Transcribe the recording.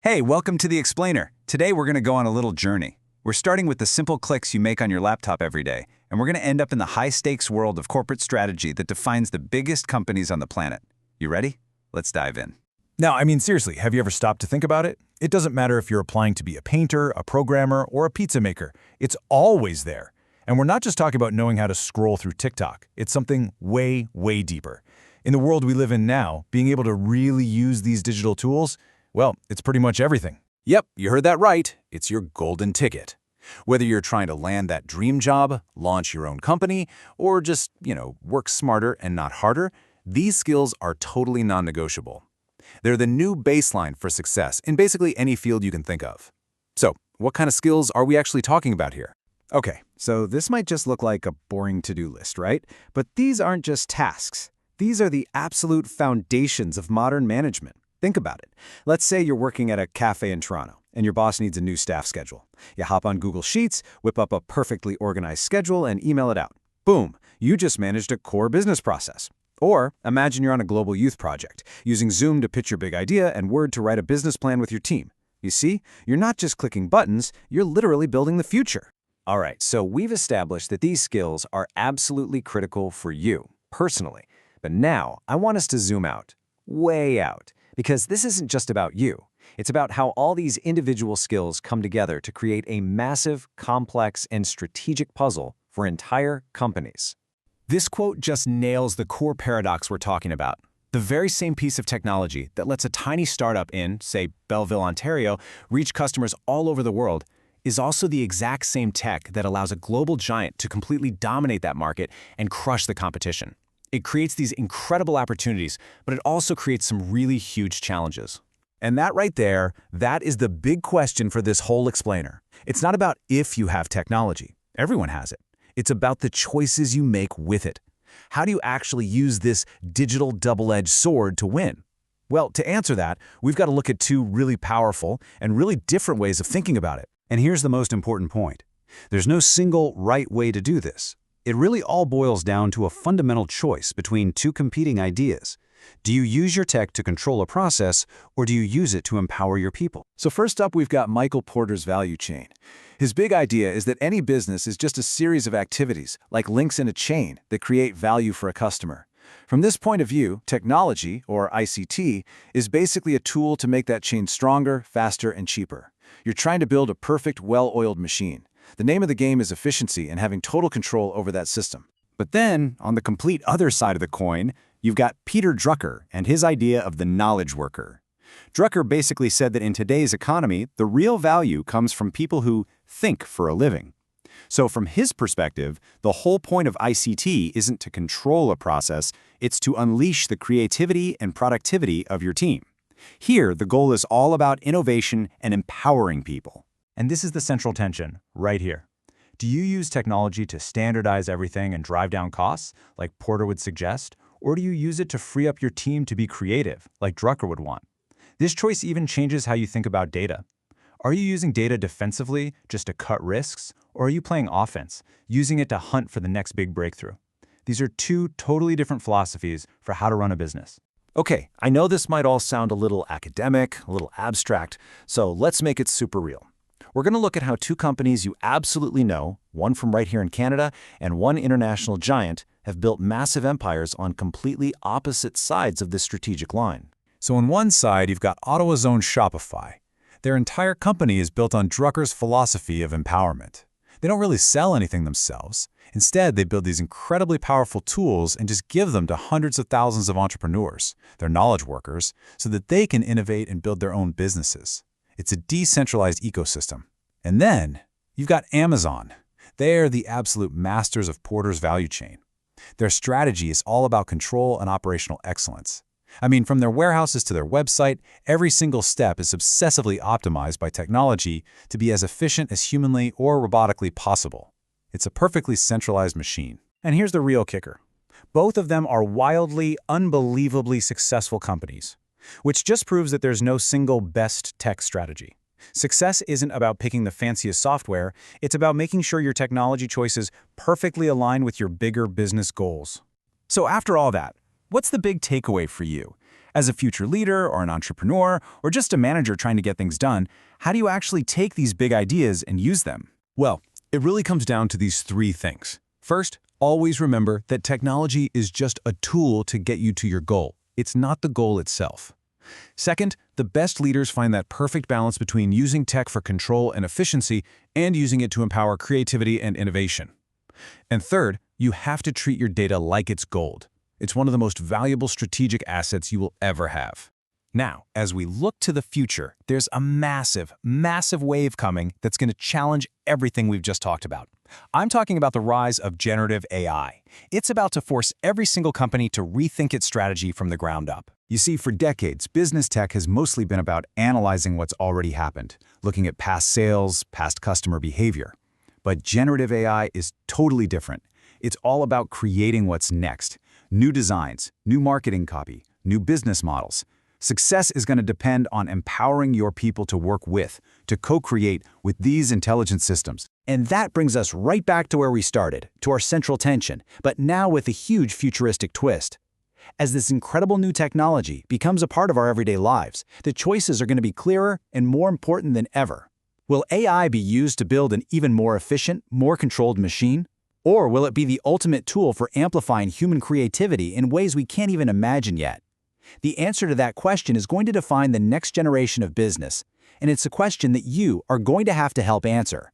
Hey, welcome to The Explainer. Today we're going to go on a little journey. We're starting with the simple clicks you make on your laptop every day, and we're going to end up in the high-stakes world of corporate strategy that defines the biggest companies on the planet. You ready? Let's dive in. Now, seriously, have you ever stopped to think about it? It doesn't matter if you're applying to be a painter, a programmer, or a pizza maker. It's always there. And we're not just talking about knowing how to scroll through TikTok. It's something way, way deeper. In the world we live in now, being able to really use these digital tools, well, it's pretty much everything. Yep, you heard that right. It's your golden ticket. Whether you're trying to land that dream job, launch your own company, or just, work smarter and not harder, these skills are totally non-negotiable. They're the new baseline for success in basically any field you can think of. So, what kind of skills are we actually talking about here? Okay, so this might just look like a boring to-do list, right? But these aren't just tasks. These are the absolute foundations of modern management. Think about it. Let's say you're working at a cafe in Toronto, and your boss needs a new staff schedule. You hop on Google Sheets, whip up a perfectly organized schedule, and email it out. Boom, you just managed a core business process. Or imagine you're on a global youth project, using Zoom to pitch your big idea and Word to write a business plan with your team. You see, you're not just clicking buttons, you're literally building the future. All right, so we've established that these skills are absolutely critical for you, personally. But now, I want us to zoom out, way out. Because this isn't just about you. It's about how all these individual skills come together to create a massive, complex, and strategic puzzle for entire companies. This quote just nails the core paradox we're talking about. The very same piece of technology that lets a tiny startup in, say, Belleville, Ontario, reach customers all over the world is also the exact same tech that allows a global giant to completely dominate that market and crush the competition. It creates these incredible opportunities, but it also creates some really huge challenges. And that right there, that is the big question for this whole explainer. It's not about if you have technology. Everyone has it. It's about the choices you make with it. How do you actually use this digital double-edged sword to win? Well, to answer that, we've got to look at two really powerful and really different ways of thinking about it. And here's the most important point. There's no single right way to do this. It really all boils down to a fundamental choice between two competing ideas. Do you use your tech to control a process, or do you use it to empower your people? So first up, we've got Michael Porter's value chain. His big idea is that any business is just a series of activities, like links in a chain, that create value for a customer. From this point of view, technology, or ICT, is basically a tool to make that chain stronger, faster, and cheaper. You're trying to build a perfect, well-oiled machine. The name of the game is efficiency and having total control over that system. But then, on the complete other side of the coin, you've got Peter Drucker and his idea of the knowledge worker. Drucker basically said that in today's economy, the real value comes from people who think for a living. So from his perspective, the whole point of ICT isn't to control a process, it's to unleash the creativity and productivity of your team. Here, the goal is all about innovation and empowering people. And this is the central tension, right here. Do you use technology to standardize everything and drive down costs, like Porter would suggest, or do you use it to free up your team to be creative, like Drucker would want? This choice even changes how you think about data. Are you using data defensively just to cut risks, or are you playing offense, using it to hunt for the next big breakthrough? These are two totally different philosophies for how to run a business. Okay, I know this might all sound a little academic, a little abstract, so let's make it super real. We're going to look at how two companies you absolutely know, one from right here in Canada and one international giant, have built massive empires on completely opposite sides of this strategic line. So on one side, you've got Ottawa's own Shopify. Their entire company is built on Drucker's philosophy of empowerment. They don't really sell anything themselves. Instead, they build these incredibly powerful tools and just give them to hundreds of thousands of entrepreneurs, their knowledge workers, so that they can innovate and build their own businesses. It's a decentralized ecosystem. And then you've got Amazon. They're the absolute masters of Porter's value chain. Their strategy is all about control and operational excellence. From their warehouses to their website, every single step is obsessively optimized by technology to be as efficient as humanly or robotically possible. It's a perfectly centralized machine. And here's the real kicker. Both of them are wildly, unbelievably successful companies, which just proves that there's no single best tech strategy. Success isn't about picking the fanciest software, it's about making sure your technology choices perfectly align with your bigger business goals. So after all that, what's the big takeaway for you? As a future leader or an entrepreneur or just a manager trying to get things done, how do you actually take these big ideas and use them? Well, it really comes down to these three things. First, always remember that technology is just a tool to get you to your goal. It's not the goal itself. Second, the best leaders find that perfect balance between using tech for control and efficiency and using it to empower creativity and innovation. And third, you have to treat your data like it's gold. It's one of the most valuable strategic assets you will ever have. Now, as we look to the future, there's a massive, massive wave coming that's going to challenge everything we've just talked about. I'm talking about the rise of generative AI. It's about to force every single company to rethink its strategy from the ground up. You see, for decades, business tech has mostly been about analyzing what's already happened, looking at past sales, past customer behavior. But generative AI is totally different. It's all about creating what's next. New designs, new marketing copy, new business models. Success is going to depend on empowering your people to work with, to co-create with these intelligent systems. And that brings us right back to where we started, to our central tension, but now with a huge futuristic twist. As this incredible new technology becomes a part of our everyday lives, the choices are going to be clearer and more important than ever. Will AI be used to build an even more efficient, more controlled machine? Or will it be the ultimate tool for amplifying human creativity in ways we can't even imagine yet? The answer to that question is going to define the next generation of business, and it's a question that you are going to have to help answer.